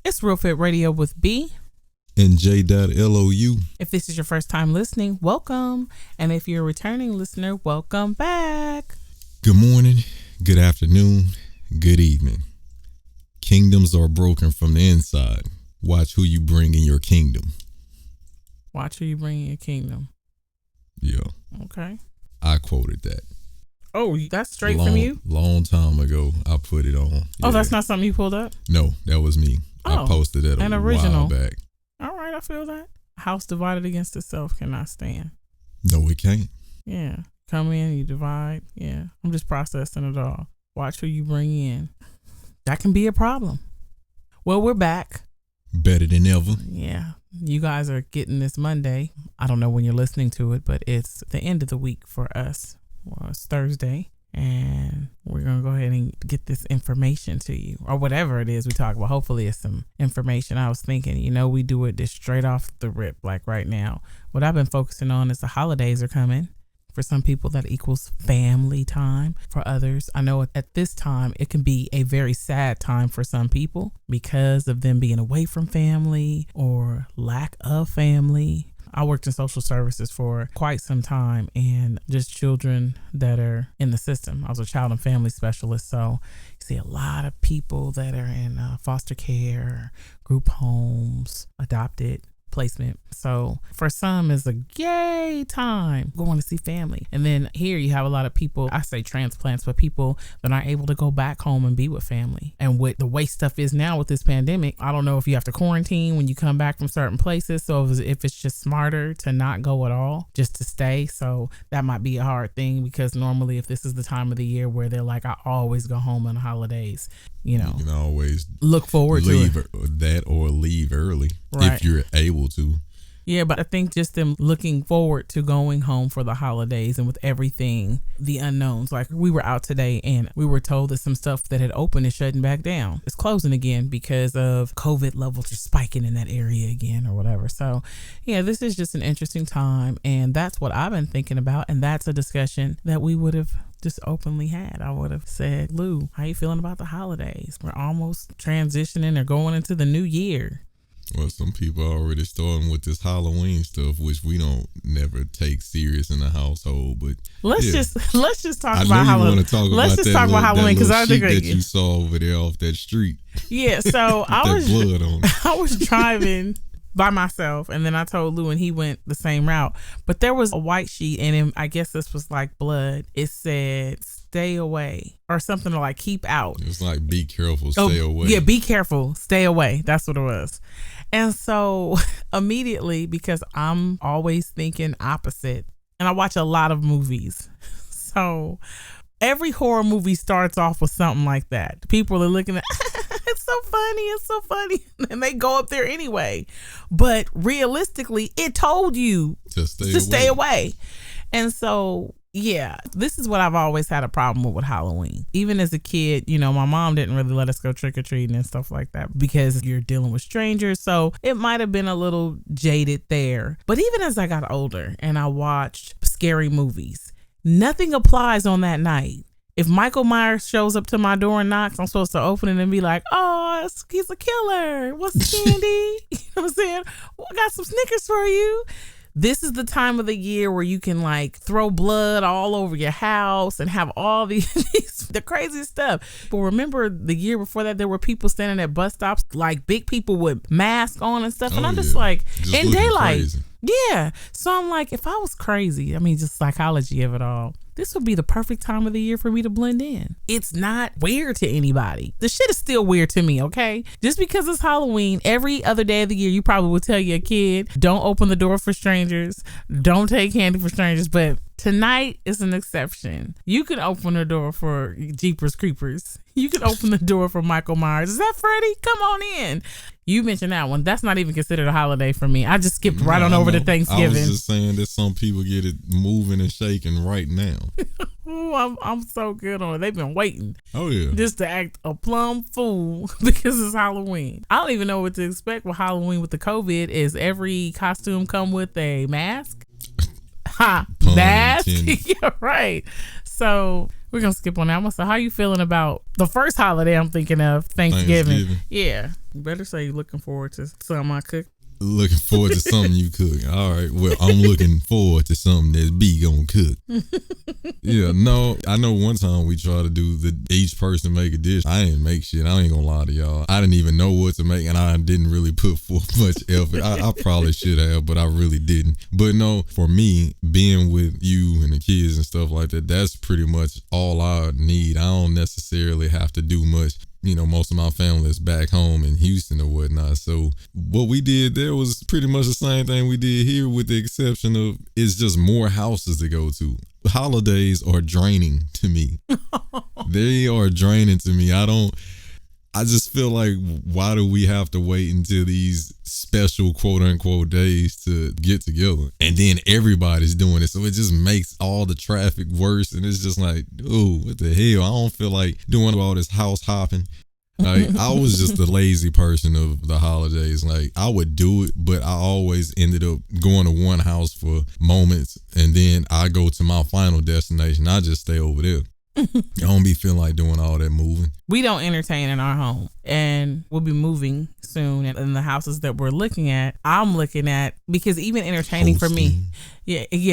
It's Real.fit.Radio with B and J.Lou. If this is your first time listening, welcome. And if you're a returning listener, welcome back. Good morning, good afternoon, good evening. Kingdoms are broken from the inside. Watch who you bring in your kingdom. Watch who you bring in your kingdom. Yeah. Okay. I quoted that. Oh, that's straight from you? Long time ago, I put it on. Oh, that's not something you pulled up? No, that was me. I posted that an a original. while back. All right, I feel that. A house divided against itself cannot stand. No, it can't. Yeah. Come in, you divide. Yeah. I'm just processing it all. Watch who you bring in. That can be a problem. Well, we're back. Better than ever. Yeah. You guys are getting this Monday. I don't know when you're listening to it, but it's the end of the week for us. Well, it's Thursday. And we're going to go ahead and get this information to you, or whatever it is we talk about. Hopefully it's some information. I was thinking, we do it just straight off the rip, like right now. What I've been focusing on is the holidays are coming. For some people, that equals family time. For others, I know at this time, it can be a very sad time for some people because of them being away from family or lack of family. I worked in social services for quite some time, and just children that are in the system. I was a child and family specialist, so you see a lot of people that are in foster care, group homes, adopted placement. So for some, it's a yay time going to see family. And then here you have a lot of people, I say transplants, but people that aren't able to go back home and be with family. And with the way stuff is now with this pandemic, I don't know if you have to quarantine when you come back from certain places. So if it's just smarter to not go at all, just to stay. So that might be a hard thing, because normally if this is the time of the year where they're like, I always go home on the holidays, you can always look forward to it. That or leave early, right, if you're able to. Yeah, but I think just them looking forward to going home for the holidays, and with everything, the unknowns. Like, we were out today and we were told that some stuff that had opened is shutting back down. It's closing again because of COVID levels are spiking in that area again or whatever. So yeah, this is just an interesting time, and that's what I've been thinking about. And that's a discussion that we would have just openly had. I would have said, Lou, how you feeling about the holidays? We're almost transitioning or going into the new year. Well, some people are already starting with this Halloween stuff, which we don't never take serious in the household. But let's just talk about Halloween. Let's just talk about Halloween, because I think that you saw over there off that street. Yeah, so I was driving by myself, and then I told Lou, and he went the same route. But there was a white sheet, and I guess this was like blood. It said stay away, or something to like keep out. It's like be careful, stay away. Yeah, be careful, stay away. That's what it was. And so immediately, because I'm always thinking opposite, and I watch a lot of movies, so every horror movie starts off with something like that. People are looking at it's so funny, and they go up there anyway. But realistically, it told you to stay away. And so yeah, this is what I've always had a problem with Halloween. Even as a kid, my mom didn't really let us go trick-or-treating and stuff like that, because you're dealing with strangers. So it might have been a little jaded there. But even as I got older and I watched scary movies, nothing applies on that night. If Michael Myers shows up to my door and knocks, I'm supposed to open it and be like, oh, he's a killer. What's the candy? You know what I'm saying? Well, I got some Snickers for you. This is the time of the year where you can like throw blood all over your house and have all the craziest stuff. But remember the year before that, there were people standing at bus stops, like big people with masks on and stuff. And I'm just like, in daylight. Crazy. Yeah. So I'm like, if I was crazy, just psychology of it all, this would be the perfect time of the year for me to blend in. It's not weird to anybody. The shit is still weird to me, okay? Just because it's Halloween, every other day of the year, you probably would tell your kid, don't open the door for strangers, don't take candy for strangers. But Tonight is an exception. You can open the door for Jeepers Creepers. You can open the door for Michael Myers. Is that Freddy? Come on in. You mentioned that one. That's not even considered a holiday for me. I just skipped right on over to Thanksgiving. I was just saying that some people get it moving and shaking right now. Ooh, I'm so good on it. They've been waiting. Oh, yeah. Just to act a plumb fool because it's Halloween. I don't even know what to expect with Halloween with the COVID. Is every costume come with a mask? Mask? Yeah, right. So we're going to skip on that one. So how you feeling about the first holiday I'm thinking of, Thanksgiving? Yeah. You better say you're looking forward to something I cook. Looking forward to something you cook. All right. Well, I'm looking forward to something that B gonna cook. Yeah, no, I know one time we tried to do each person make a dish. I didn't make shit. I ain't gonna lie to y'all. I didn't even know what to make, and I didn't really put forth much effort. I probably should have, but I really didn't. But no, for me, being with you and the kids and stuff like that, that's pretty much all I need. I don't necessarily have to do much. You know, most of my family is back home in Houston or whatnot. So what we did there was pretty much the same thing we did here, with the exception of it's just more houses to go to. Holidays are draining to me. They are draining to me. I just feel like, why do we have to wait until these special quote unquote days to get together? And then everybody's doing it. So it just makes all the traffic worse. And it's just like, oh, what the hell? I don't feel like doing all this house hopping. Like, I was just the lazy person of the holidays. Like, I would do it, but I always ended up going to one house for moments. And then I go to my final destination. I just stay over there. I don't be feeling like doing all that moving. We don't entertain in our home, and we'll be moving soon. And in the houses that we're looking at, I'm looking at, because even entertaining for me,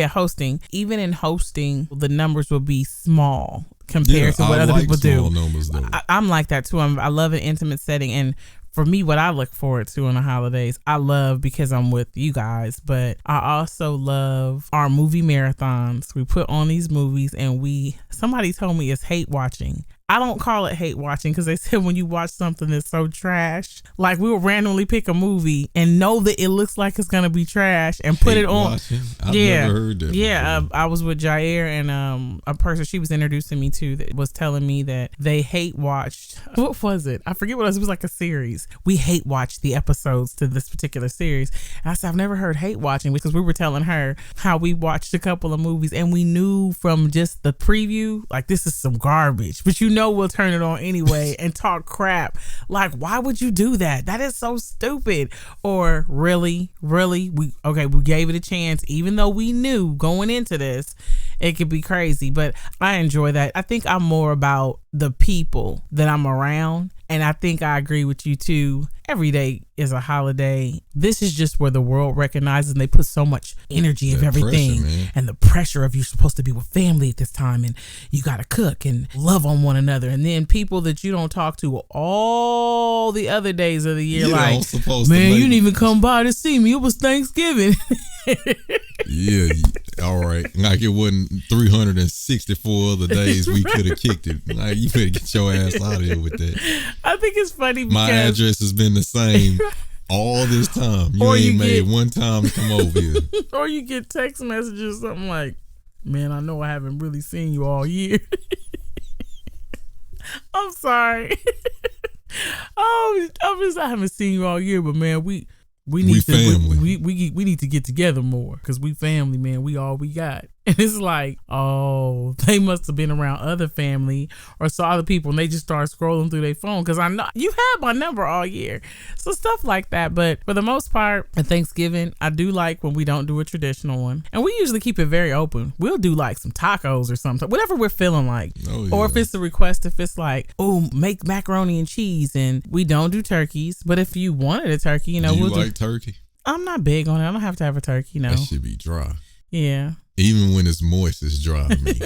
hosting, even in hosting, the numbers will be small compared to what other people do. Numbers, I'm like that too. I love an intimate setting, and for me, what I look forward to on the holidays, I love because I'm with you guys, but I also love our movie marathons. We put on these movies, and somebody told me it's hate watching. I don't call it hate watching, because they said when you watch something that's so trash, like we will randomly pick a movie and know that it looks like it's going to be trash and put it on. I've never heard that. Yeah. I was with Jair, and a person she was introducing me to that was telling me that they hate watched. What was it? I forget what it was. It was like a series. We hate watched the episodes to this particular series. And I said, I've never heard hate watching, because we were telling her how we watched a couple of movies and we knew from just the preview, like, this is some garbage, but we'll turn it on anyway and talk crap. Like, why would you do that? That is so stupid. Or really, we gave it a chance, even though we knew going into this it could be crazy. But I enjoy that. I think I'm more about the people that I'm around, and I think I agree with you too. Every day is a holiday. This is just where the world recognizes, and they put so much energy of everything pressure, and the pressure of you're supposed to be with family at this time, and you got to cook and love on one another. And then people that you don't talk to all the other days of the year, like, man, you didn't even come by to see me. It was Thanksgiving. Yeah, all right. Like, it wasn't 364 other days we could have kicked it. Like, you better get your ass out of here with that. I think it's funny because my address has been the same all this time. You ain't made one time to come over here. Or you get text messages, something like, man, I know I haven't really seen you all year. I'm sorry. I haven't seen you all year, but man, we need to get together more, because we family, man. We all we got. And it's like, oh, they must have been around other family or saw other people, and they just start scrolling through their phone, because I know you had my number all year. So stuff like that. But for the most part, at Thanksgiving, I do like when we don't do a traditional one. And we usually keep it very open. We'll do like some tacos or something, whatever we're feeling like. Oh, yeah. Or if it's a request, if it's like, oh, make macaroni and cheese, and we don't do turkeys. But if you wanted a turkey, do you like turkey? I'm not big on it. I don't have to have a turkey, no. That should be dry. Yeah. Even when it's moist, it's dry to me.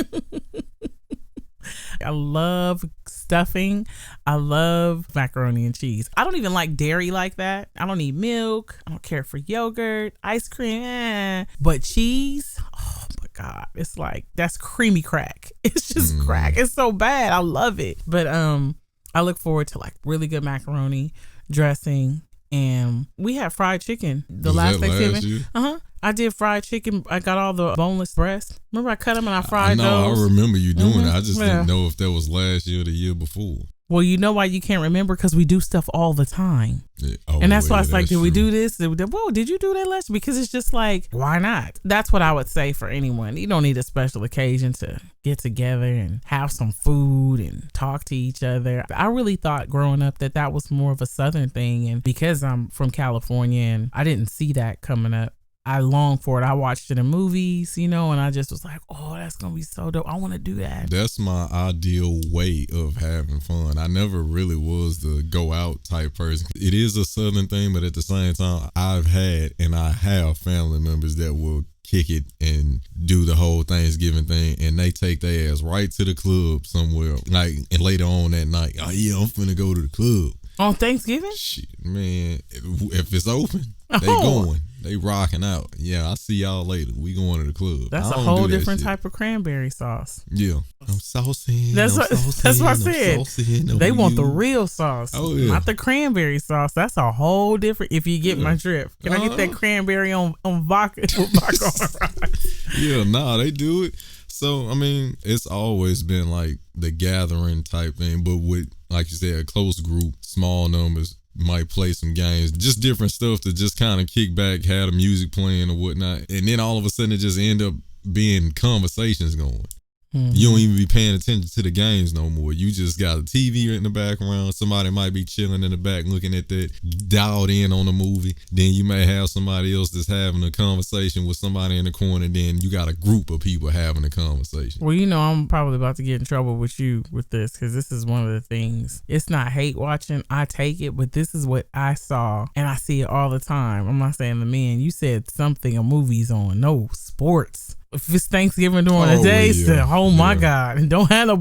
I love stuffing. I love macaroni and cheese. I don't even like dairy like that. I don't need milk. I don't care for yogurt, ice cream. But cheese, oh my God. It's like, that's creamy crack. It's just crack. It's so bad. I love it. But I look forward to like really good macaroni dressing. And we had fried chicken the last Thanksgiving. I did fried chicken. I got all the boneless breasts. Remember I cut them and I fried those? I remember you doing it. I just didn't know if that was last year or the year before. Well, you know why you can't remember? Because we do stuff all the time. Yeah. And that's why it's like, did we do this? Whoa, did you do that last year? Because it's just like, why not? That's what I would say for anyone. You don't need a special occasion to get together and have some food and talk to each other. I really thought growing up that was more of a Southern thing. And because I'm from California and I didn't see that coming up, I longed for it. I watched it in movies, and I just was like, oh, that's going to be so dope. I want to do that. That's my ideal way of having fun. I never really was the go out type person. It is a Southern thing, but at the same time, I have family members that will kick it and do the whole Thanksgiving thing, and they take their ass right to the club somewhere. And later on that night, oh yeah, I'm finna go to the club. On Thanksgiving? Shit, man. If it's open, they going. They rocking out. Yeah, I'll see y'all later. We going to the club. That's a whole different type of cranberry sauce. Yeah. I'm saucing. That's what I said. They want the real sauce. Oh, yeah. Not the cranberry sauce. That's a whole different, if you get my drift. Can I get that cranberry on vodka with vodka on rice? Yeah, they do it. So, I mean, it's always been like the gathering type thing, but with, like you said, a close group, small numbers, might play some games, just different stuff to just kind of kick back, have the music playing or whatnot. And then all of a sudden it just end up being conversations going. Mm-hmm. You don't even be paying attention to the games no more. You just got a TV in the background. Somebody might be chilling in the back looking at that, dialed in on the movie. Then you may have somebody else that's having a conversation with somebody in the corner. Then you got a group of people having a conversation. Well, I'm probably about to get in trouble with you with this, because this is one of the things. It's not hate watching. I take it, but this is what I saw, and I see it all the time. I'm not saying the men. You said something, a movie's on. No, sports. If it's Thanksgiving during the day, say, oh my God, and don't have no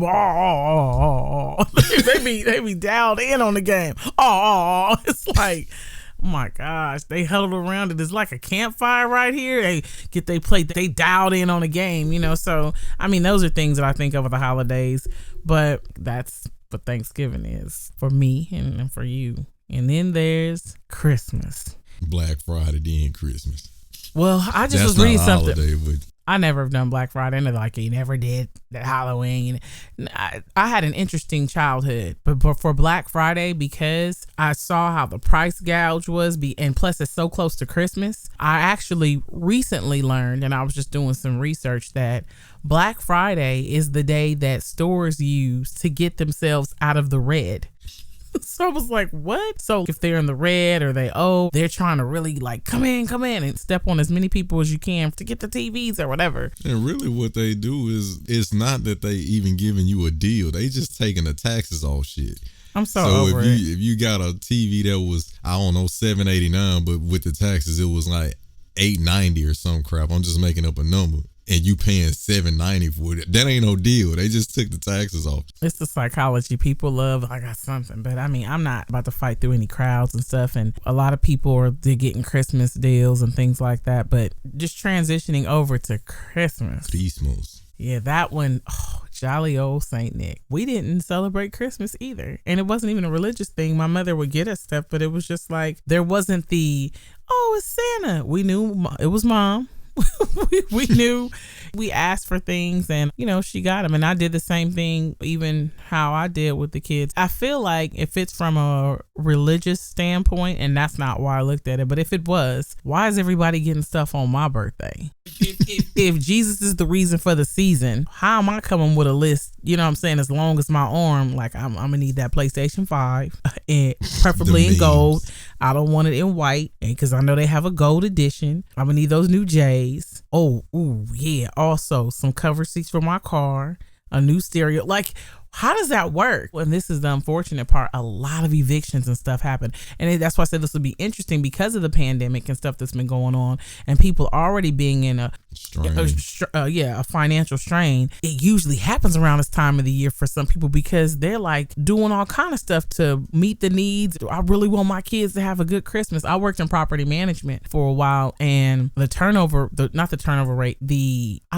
they be dialed in on the game. It's like, oh my gosh, they huddled around it. It's like a campfire right here. They get they plate, they dialed in on the game, So I mean, those are things that I think of the holidays, but that's what Thanksgiving is for me and for you. And then there's Christmas, Black Friday, then Christmas. Well, I just was reading something. Holiday, but I never have done Black Friday, and they're like, you never did that Halloween. I had an interesting childhood, but for Black Friday, because I saw how the price gouge was, and plus it's so close to Christmas, I actually recently learned, and I was just doing some research, that Black Friday is the day that stores use to get themselves out of the red. So I was like, what? So if they're in the red or they're trying to really like come in and step on as many people as you can to get the TVs or whatever. And really what they do is, it's not that they even giving you a deal. They just taking the taxes off shit. I'm so over it. If you got a TV that was, I don't know, $789, but with the taxes, it was like $890 or some crap. I'm just making up a number. And you paying $790 for it. That ain't no deal. They just took the taxes off. It's the psychology. People love, I got something. But I mean, I'm not about to fight through any crowds and stuff. And a lot of people they're getting Christmas deals and things like that. But just transitioning over to Christmas. Yeah, that one, jolly old Saint Nick. We didn't celebrate Christmas either. And it wasn't even a religious thing. My mother would get us stuff, but it was just like, there wasn't the, it's Santa. We knew it was Mom. we knew, we asked for things, and she got them, and I did the same thing, even how I did with the kids. I feel like if it's from a religious standpoint, and that's not why I looked at it, but if it was, why is everybody getting stuff on my birthday? If Jesus is the reason for the season, how am I coming with a list? You know what I'm saying? As long as my arm, like I'm gonna need that PlayStation 5, and preferably in gold. I don't want it in white, because I know they have a gold edition. I'm gonna need those new J's. Also some cover seats for my car, a new stereo. Like, how does that work? And this is the unfortunate part. A lot of evictions and stuff happen. And that's why I said this would be interesting, because of the pandemic and stuff that's been going on, and people already being in a financial strain. It usually happens around this time of the year for some people, because they're like doing all kind of stuff to meet the needs. I really want my kids to have a good Christmas. I worked in property management for a while, and I don't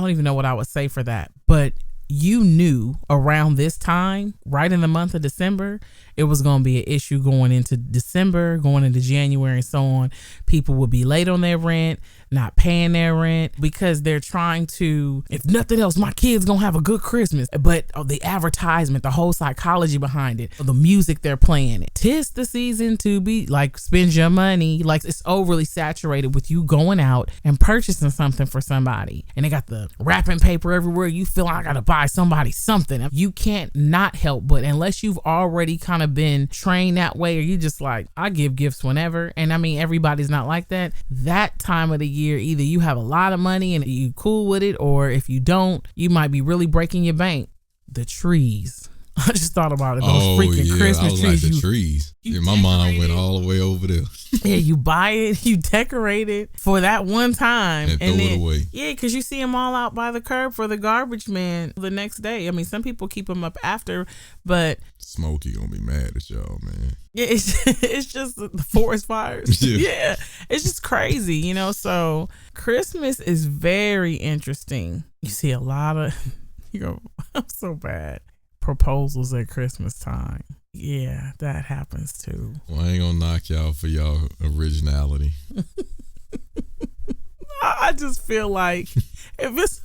even know what I would say for that, but you knew around this time, right in the month of December, it was going to be an issue going into December, going into January, and so on. People would be late on their rent, not paying their rent, because they're trying to, if nothing else, my kid's gonna have a good Christmas. But the advertisement, the whole psychology behind it, the music they're playing, 'tis the season to be like, spend your money. Like, it's overly saturated with you going out and purchasing something for somebody, and they got the wrapping paper everywhere. You feel like I gotta buy somebody something. You can't not help but, unless you've already kind of been trained that way, or you just like, I give gifts whenever. And I mean, everybody's not like that. That time of the year, either you have a lot of money and you cool with it, or if you don't, you might be really breaking your bank. The trees. I just thought about it. Those freaking Christmas I was trees. Like the trees. My mind went all the way over there. Yeah, you buy it, you decorate it for that one time, and throw it away. Yeah, because you see them all out by the curb for the garbage man the next day. I mean, some people keep them up after, but Smokey gonna be mad at y'all, man. Yeah, it's just the forest fires. Yeah, it's just crazy, you know. So Christmas is very interesting. You see a lot of, I'm so bad. Proposals at Christmas time. Yeah, that happens too. Well, I ain't gonna knock y'all for y'all originality. I just feel like if it's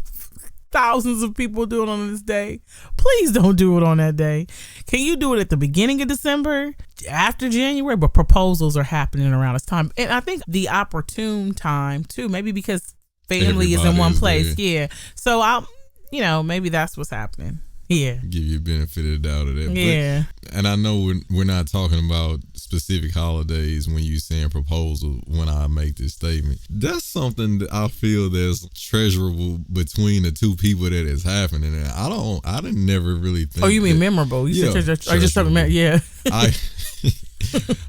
thousands of people do it on this day, please don't do it on that day. Can you do it at the beginning of December, after January? But proposals are happening around this time. And I think the opportune time too, maybe because family is in one place. There. Yeah. So maybe that's what's happening. Yeah. Give you a benefit of the doubt of that. Yeah. And I know we're not talking about specific holidays when you saying proposal when I make this statement. That's something that I feel that's treasurable between the two people that is happening. And I didn't never really think. Oh, you mean memorable? You said just something. Yeah.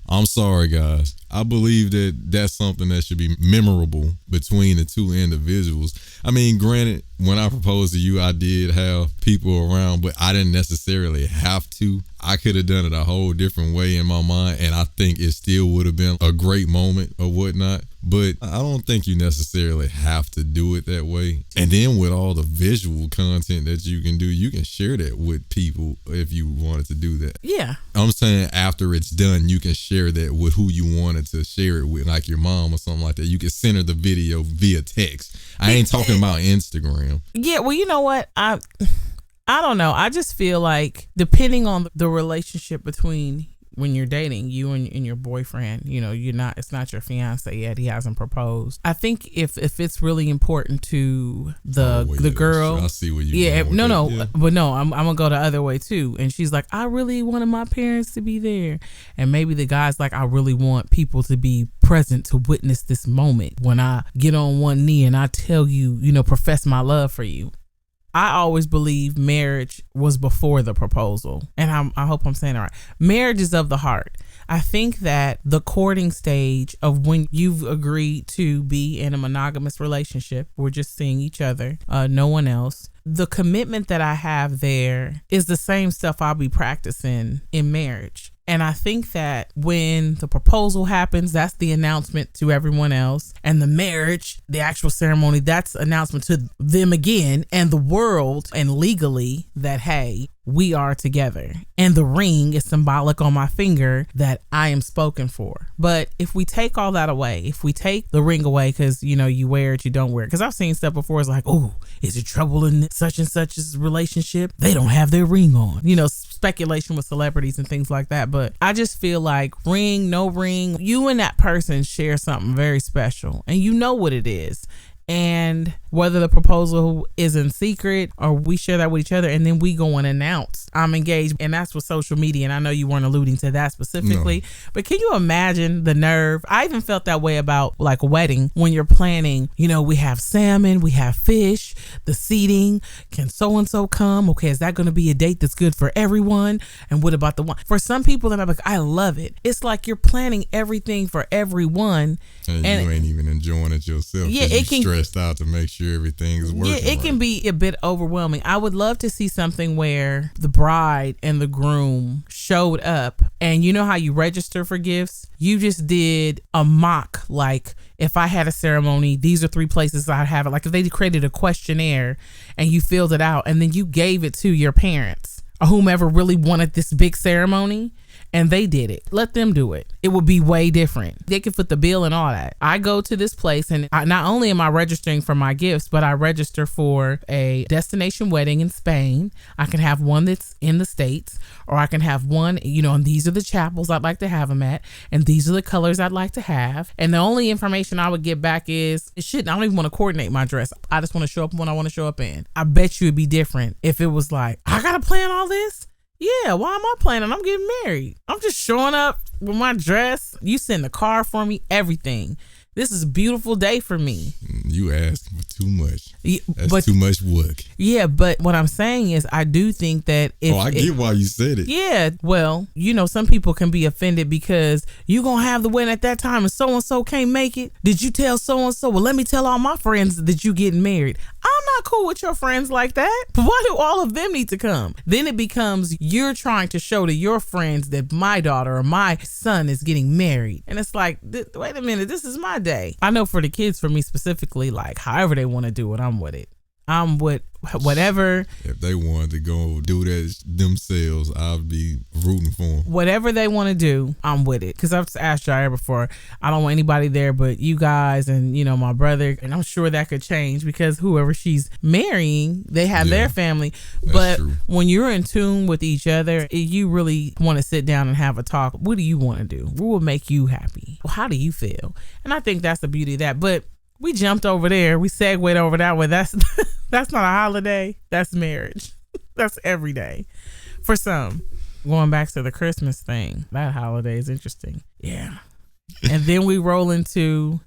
I'm sorry, guys. I believe that that's something that should be memorable between the two individuals. I mean, granted, when I proposed to you, I did have people around, but I didn't necessarily have to. I could have done it a whole different way in my mind, and I think it still would have been a great moment or whatnot. But I don't think you necessarily have to do it that way. And then with all the visual content that you can do, you can share that with people if you wanted to do that. Yeah. I'm saying after it's done, you can share that with who you wanted to share it with, like your mom or something like that. You can send her the video via text. I ain't talking about Instagram. Yeah, well, you know what? I don't know. I just feel like depending on the relationship between when you're dating, you and your boyfriend, it's not your fiance yet. He hasn't proposed. I think if it's really important to the girl, I see what you. But no, I'm gonna go the other way too. And she's like, I really wanted my parents to be there, and maybe the guy's like, I really want people to be present to witness this moment when I get on one knee and I tell you, profess my love for you. I always believe marriage was before the proposal. And I hope I'm saying it right. Marriage is of the heart. I think that the courting stage of when you've agreed to be in a monogamous relationship, we're just seeing each other, no one else. The commitment that I have there is the same stuff I'll be practicing in marriage. And I think that when the proposal happens, that's the announcement to everyone else. And the marriage, the actual ceremony, that's announcement to them again and the world and legally that, hey, we are together. And the ring is symbolic on my finger that I am spoken for. But if we take all that away, if we take the ring away because, you wear it, you don't wear it. Because I've seen stuff before. It's like, oh, is it trouble in such and such's relationship? They don't have their ring on. Speculation with celebrities and things like that. But I just feel like ring, no ring, you and that person share something very special. And you know what it is. And whether the proposal is in secret or we share that with each other and then we go and announce I'm engaged, and that's with social media. And I know you weren't alluding to that specifically, but can you imagine the nerve? I even felt that way about like a wedding when you're planning, we have salmon, we have fish, the seating, can so-and-so come? Okay, is that going to be a date that's good for everyone? And what about the one? For some people that I'm like, I love it. It's like you're planning everything for everyone. And you ain't even enjoying it yourself. Yeah, it can stressed out to make sure everything's working. Yeah, it can be a bit overwhelming. I would love to see something where the bride and the groom showed up, and you know how you register for gifts? You just did a mock, like if I had a ceremony, these are 3 places I'd have it. Like if they created a questionnaire and you filled it out and then you gave it to your parents or whomever really wanted this big ceremony. and they did it. Let them do it. It would be way different. They could foot the bill and all that. I go to this place and not only am I registering for my gifts, but I register for a destination wedding in Spain. I can have one that's in the States, or I can have one, and these are the chapels I'd like to have them at, and these are the colors I'd like to have. And the only information I would get back is, I don't even want to coordinate my dress. I just want to show up when I want to show up in. I bet you it'd be different if it was like, I got to plan all this? Yeah, why am I planning? I'm getting married. I'm just showing up with my dress. You send the car for me, everything. This is a beautiful day for me. You asking for too much. That's too much work. Yeah, but what I'm saying is I do think that if... I get why you said it. Yeah, well, some people can be offended because you going to have the wedding at that time and so-and-so can't make it. Did you tell so-and-so? Well, let me tell all my friends that you getting married. I'm not cool with your friends like that. Why do all of them need to come? Then it becomes you're trying to show to your friends that my daughter or my son is getting married. And it's like, wait a minute, this is my day. I know for the kids, for me specifically, like however they want to do it, I'm with it. I'm with whatever. If they wanted to go do that themselves, I'd be rooting for them. Whatever they want to do, I'm with it. Because I've asked Jair before, I don't want anybody there but you guys and, my brother. And I'm sure that could change because whoever she's marrying, they have their family. But true. When you're in tune with each other, you really want to sit down and have a talk. What do you want to do? What will make you happy? Well, how do you feel? And I think that's the beauty of that. But we jumped over there. We segued over that way. That's not a holiday. That's marriage. That's every day. For some. Going back to the Christmas thing. That holiday is interesting. Yeah. And then we roll into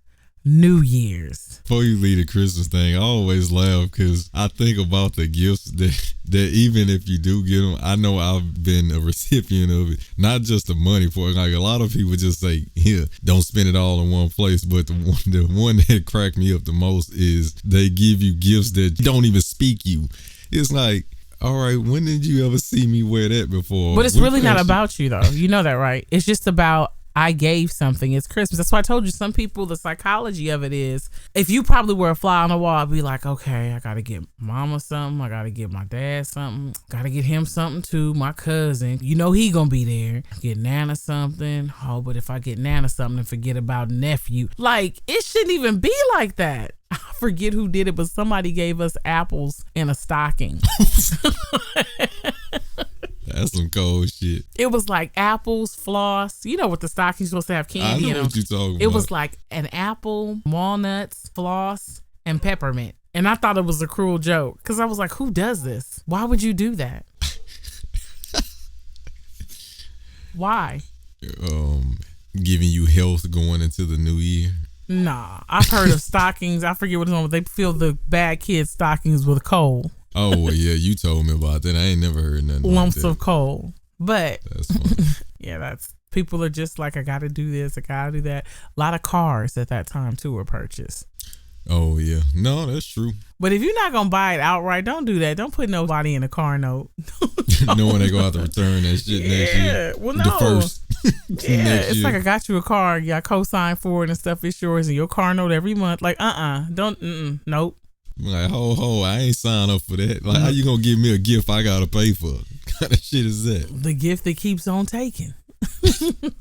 New Year's. Before you leave the Christmas thing, I always laugh because I think about the gifts that even if you do get them, I know I've been a recipient of it. Not just the money for it. Like a lot of people just say, here, don't spend it all in one place. But the one that cracked me up the most is they give you gifts that don't even speak you. It's like, all right, when did you ever see me wear that before? But it's really not about you though. You know that, right? It's just about I gave something. It's Christmas. That's why I told you some people, the psychology of it is, if you probably were a fly on the wall, I'd be like, okay, I got to get mama something. I got to get my dad something. Got to get him something too. My cousin, he going to be there. Get Nana something. Oh, but if I get Nana something and forget about nephew, like it shouldn't even be like that. I forget who did it, but somebody gave us apples in a stocking. That's some cold shit. It was like apples, floss. With the stockings supposed to have candy in them. I know what you're talking about. It was like an apple, walnuts, floss, and peppermint. And I thought it was a cruel joke because I was like, who does this? Why would you do that? Why? Giving you health going into the new year. Nah, I've heard of stockings. I forget what it's on. They fill the bad kids' stockings with coal. Oh, well, yeah, you told me about that. I ain't never heard nothing lumps like that. Of coal. But that's funny. Yeah, people are just like, I got to do this, I got to do that. A lot of cars at that time too were purchased. Oh, yeah. No, that's true. But if you're not going to buy it outright, don't do that. Don't put nobody in a car note. Knowing they go out to return that shit next year. Well, no. The first. It's like I got you a car, you got co-sign for it and stuff, it's yours, and your car note every month. Like, nope. Like, ho, I ain't signed up for that. Like, how you gonna give me a gift I gotta pay for? What kind of shit is that? The gift that keeps on taking.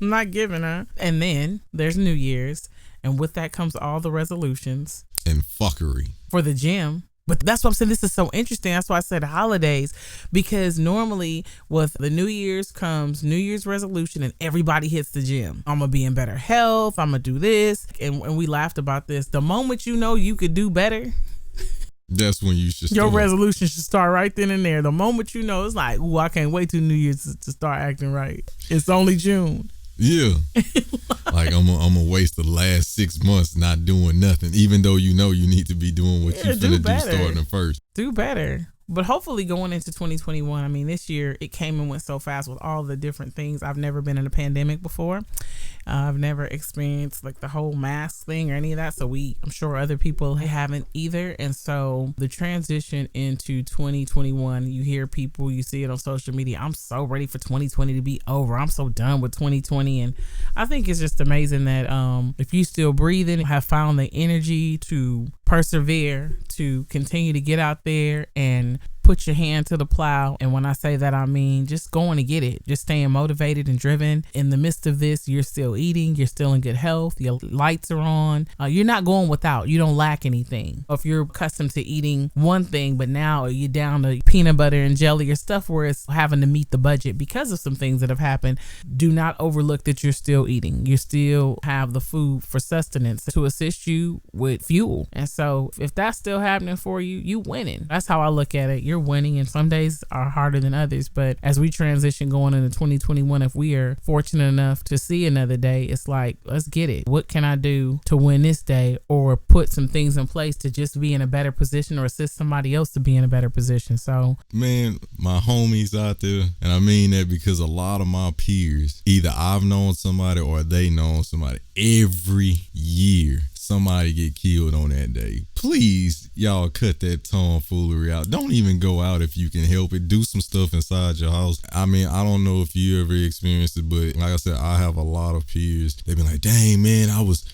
Not giving, huh? And then there's New Year's, and with that comes all the resolutions. And fuckery. For the gym. But that's what I'm saying. This is so interesting. That's why I said holidays, because normally with the New Year's comes New Year's resolution and everybody hits the gym. I'm going to be in better health. I'm going to do this. And we laughed about this. The moment you know you could do better, that's when you should start. Your resolution should start right then and there. The moment you know, it's like, ooh, I can't wait till New Year's to start acting right. It's only June. Yeah. Like I'm gonna waste the last 6 months not doing nothing, even though you know you need to be doing what you're finna do starting the first. Do better. But hopefully going into 2021, I mean, this year it came and went so fast with all the different things. I've never been in a pandemic before. I've never experienced like the whole mask thing or any of that. So I'm sure other people haven't either. And so the transition into 2021, you hear people, you see it on social media. I'm so ready for 2020 to be over. I'm so done with 2020. And I think it's just amazing that if you still breathing, have found the energy to persevere, to continue to get out there and put your hand to the plow. And when I say that, I mean just going to get it, just staying motivated and driven. In the midst of this, you're still eating, you're still in good health, your lights are on, you're not going without, you don't lack anything. If you're accustomed to eating one thing, but now you're down to peanut butter and jelly or stuff where it's having to meet the budget because of some things that have happened, do not overlook that you're still eating. You still have the food for sustenance to assist you with fuel. And so if that's still happening for you, you winning. That's how I look at it. You're winning, and some days are harder than others. But as we transition going into 2021, if we are fortunate enough to see another day, it's like, let's get it. What can I do to win this day, or put some things in place to just be in a better position or assist somebody else to be in a better position? So, man, my homies out there, and I mean that because a lot of my peers, either I've known somebody or they known somebody, every year somebody get killed on that day. Please, y'all cut that tomfoolery out. Don't even go out if you can help it. Do some stuff inside your house. I mean, I don't know if you ever experienced it, but like I said, I have a lot of peers. They be like, dang, man, I was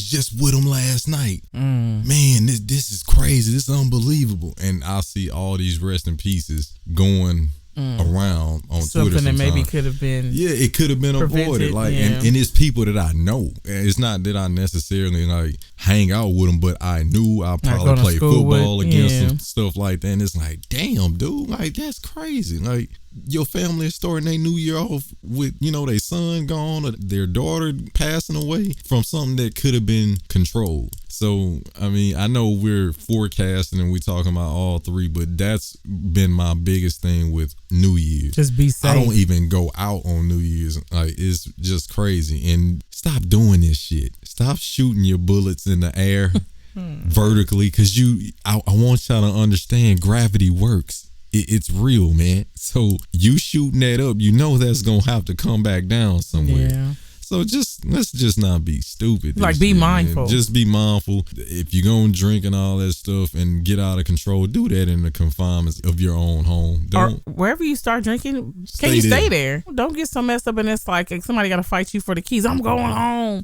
just with them last night. Man, this is crazy. This is unbelievable. And I see all these rest in pieces going around on something Twitter. That maybe could have been, it could have been avoided. Like, and it's people that I know. It's not that I necessarily like hang out with them, but I knew I probably played football against them, stuff like that. And it's like, damn, dude, like that's crazy. Like, your family is starting their new year off with, their son gone or their daughter passing away from something that could have been controlled. So, I mean, I know we're forecasting and we're talking about all three, but that's been my biggest thing with New Year's. Just be safe. I don't even go out on New Year's. Like, it's just crazy. And stop doing this shit. Stop shooting your bullets in the air vertically, because I want y'all to understand gravity works. It's real, man. So you shooting that up, that's gonna have to come back down somewhere. Yeah. So let's just not be stupid. Like, be mindful. Man. Just be mindful. If you're gonna drink and all that stuff and get out of control, do that in the confinements of your own home. Or wherever you start drinking, can you stay there? Don't get so messed up and it's like somebody got to fight you for the keys. I'm going home,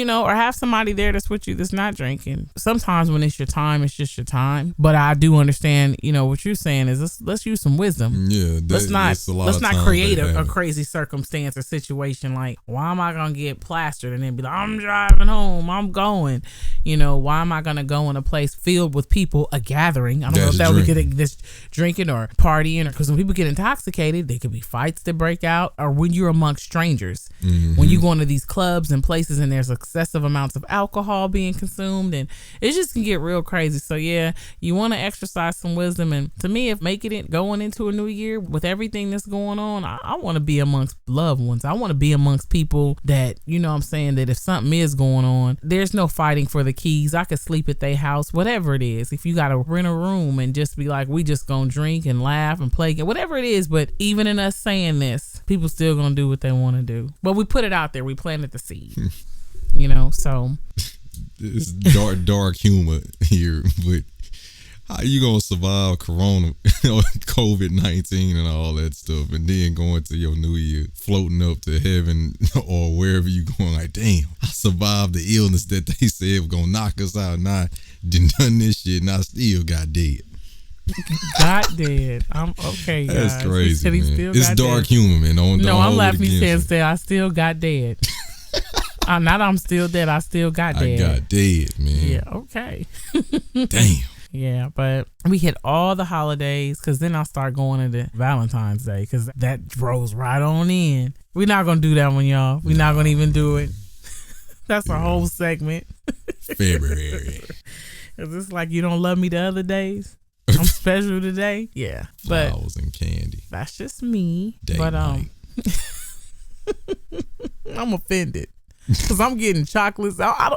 or have somebody there that's with you that's not drinking. Sometimes when it's your time, it's just your time. But I do understand, what you're saying is let's use some wisdom. Yeah, let's not create a crazy circumstance or situation like, why am I gonna get plastered and then be like, I'm driving home, I'm going, why am I gonna go in a place filled with people, a gathering? I don't know if that would get this drinking or partying, or because when people get intoxicated, there could be fights that break out, or when you're amongst strangers, when you go into these clubs and places and there's excessive amounts of alcohol being consumed, and it just can get real crazy. So yeah, you want to exercise some wisdom. And to me, if making it going into a new year with everything that's going on, I want to be amongst loved ones. I want to be amongst people that, I'm saying, that if something is going on, there's no fighting for the keys. I could sleep at their house, whatever it is. If you got to rent a room and just be like, we just gonna drink and laugh and play, whatever it is. But even in us saying this, people still gonna do what they want to do. But we put it out there. We planted the seed, so. It's dark humor here, but how you gonna survive Corona, COVID-19 and all that stuff, and then going to your New Year, floating up to heaven or wherever you going, like, damn, I survived the illness that they said was gonna knock us out, and I done this shit, and I still got dead. Got dead. I'm okay, guys. That's crazy, man. It's dark humor, man. No, I'm laughing. He said, I still got dead. Not I'm still dead. I still got dead. I got dead, man. Yeah, okay. Damn. Yeah, but we hit all the holidays, because then I'll start going into Valentine's Day, because that rolls right on in. We're not going to do that one, y'all. We're not going to even do it. That's a whole segment. February. Is this like you don't love me the other days? I'm special today? Yeah. But flowers and candy. That's just me. Day but night. I'm offended, because I'm getting chocolates. I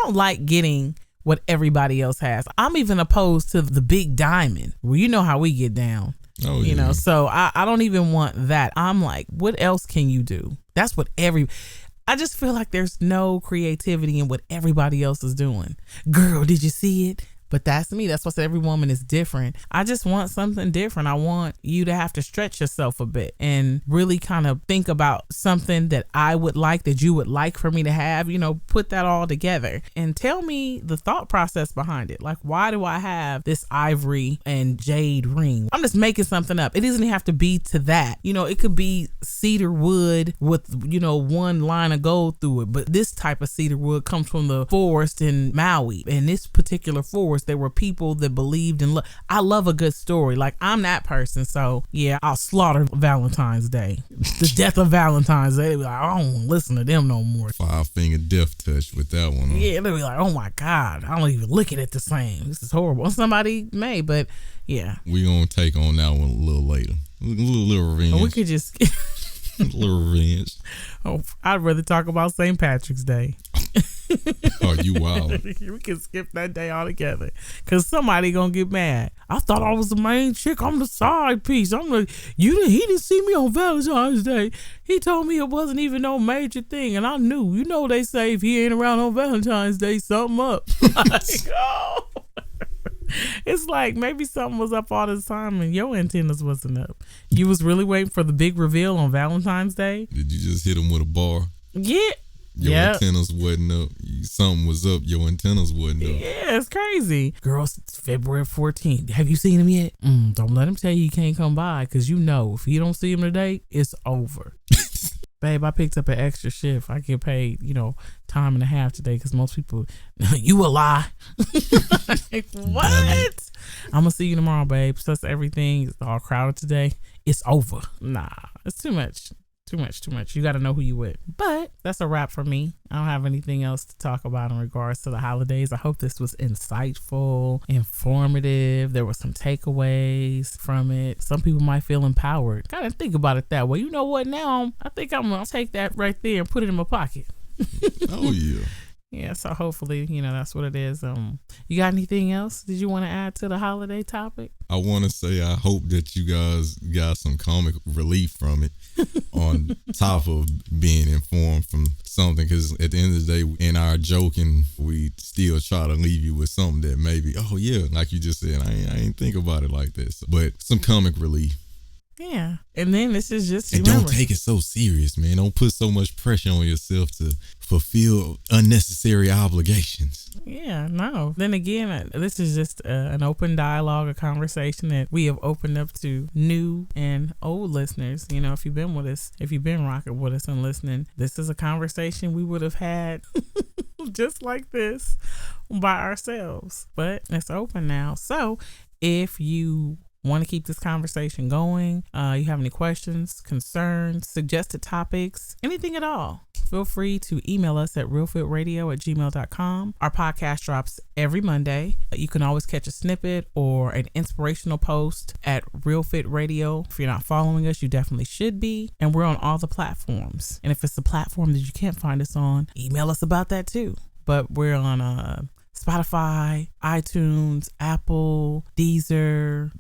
don't like getting what everybody else has. I'm even opposed to the big diamond. Well, you know how we get down. Oh, yeah. So I don't even want that. I'm like, what else can you do? That's what I just feel like there's no creativity in what everybody else is doing. Girl, did you see it? But that's me. That's what every woman is different. I just want something different. I want you to have to stretch yourself a bit and really kind of think about something that I would like, that you would like for me to have, put that all together and tell me the thought process behind it. Like, why do I have this ivory and jade ring? I'm just making something up. It doesn't have to be to that. It could be cedar wood with, one line of gold through it. But this type of cedar wood comes from the forest in Maui. In this particular forest, there were people that believed in love. I love a good story. Like, I'm that person. So yeah, I'll slaughter Valentine's Day. The death of Valentine's Day. They be like, I don't want to listen to them no more. 5-finger death touch with that one. Huh? Yeah, they'll be like, oh my God, I don't even look at it the same. This is horrible. Somebody may, but yeah. We gonna take on that one a little later. A little revenge. We could just a little revenge. Oh, I'd rather talk about St. Patrick's Day. Oh, you wild. We can skip that day altogether because somebody gonna get mad. I thought I was the main chick. I'm the side piece. I'm like, he didn't see me on Valentine's Day. He told me it wasn't even no major thing, and I knew. They say if he ain't around on Valentine's Day, something up. Oh. It's like maybe something was up all this time and your antennas wasn't up. You was really waiting for the big reveal on Valentine's Day. Did you just hit him with a bar? Yeah. Your antennas wasn't up. Something was up. Your antennas wasn't up. Yeah, it's crazy. Girls, it's February 14th. Have you seen him yet? Don't let him tell you he can't come by because if you don't see him today, it's over. Babe, I picked up an extra shift. I get paid, time and a half today because most people, you a lie. Like, what? I'm going to see you tomorrow, babe. Plus everything is all crowded today. It's over. Nah, it's too much. Too much. You got to know who you with. But that's a wrap for me. I don't have anything else to talk about in regards to the holidays. I hope this was insightful, informative. There were some takeaways from it. Some people might feel empowered. Kind of think about it that way. You know what? Now, I think I'm going to take that right there and put it in my pocket. Oh, yeah. Yeah, so hopefully, that's what it is. You got anything else? Did you want to add to the holiday topic? I want to say I hope that you guys got some comic relief from it on top of being informed from something, because at the end of the day, in our joking, we still try to leave you with something that maybe, oh yeah, like you just said, I ain't think about it like this, but some comic relief. Yeah. And then this is just, and don't take it so serious, man. Don't put so much pressure on yourself to fulfill unnecessary obligations. Yeah, no. Then again, this is just an open dialogue, a conversation that we have opened up to new and old listeners. If you've been with us, if you've been rocking with us and listening, this is a conversation we would have had just like this by ourselves. But it's open now. So if you want to keep this conversation going, you have any questions, concerns, suggested topics, anything at all, feel free to email us at Real.fit.Radio@gmail.com. Our podcast drops every Monday. You can always catch a snippet or an inspirational post at Real.Fit Radio. If you're not following us, you definitely should be. And we're on all the platforms. And if it's a platform that you can't find us on, email us about that too. But we're on Spotify, iTunes, Apple, Deezer.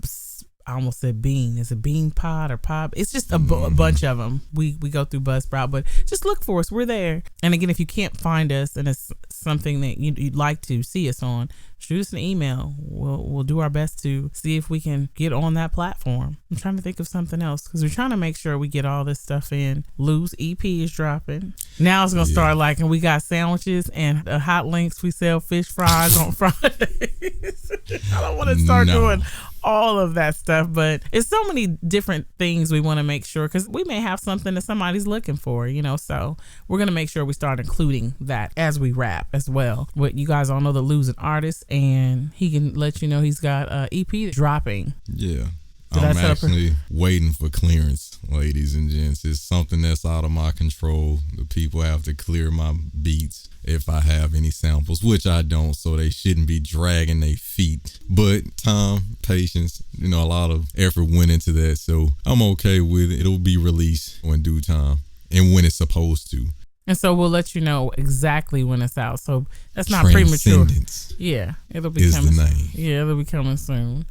I almost said Bean. Is it Bean Pod or Pod? It's just a bunch of them. We go through Buzzsprout, but just look for us. We're there. And again, if you can't find us and it's something that you'd like to see us on, shoot us an email. We'll do our best to see if we can get on that platform. I'm trying to think of something else because we're trying to make sure we get all this stuff in. Lou's EP is dropping. Now it's going to start and we got sandwiches and the hot links. We sell fish fries on Fridays. I don't want to start doing all of that stuff, but it's so many different things we want to make sure, because we may have something that somebody's looking for, so we're going to make sure we start including that as we rap as well. But you guys all know that Lou's an artist and he can let you know he's got an EP dropping. Yeah. I'm actually waiting for clearance, ladies and gents. It's something that's out of my control. The people have to clear my beats if I have any samples, which I don't, so they shouldn't be dragging their feet. But time, patience, a lot of effort went into that, so I'm okay with it. It'll be released in due time and when it's supposed to. And so we'll let you know exactly when it's out. So that's not premature. Transcendence. Yeah, it'll be coming. Is the name. Yeah, it'll be coming soon.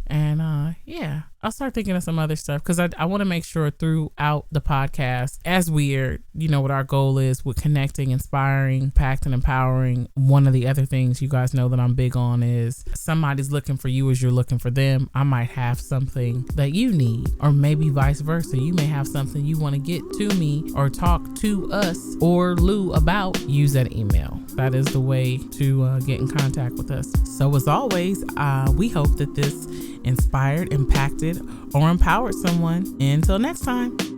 And yeah, I'll start thinking of some other stuff because I want to make sure throughout the podcast, as we're, what our goal is with connecting, inspiring, impacting, empowering. One of the other things you guys know that I'm big on is somebody's looking for you as you're looking for them. I might have something that you need, or maybe vice versa. You may have something you want to get to me or talk to us or Lou about. Use that email. That is the way to get in contact with us. So as always, we hope that this inspired, impacted, or empowered someone. Until next time.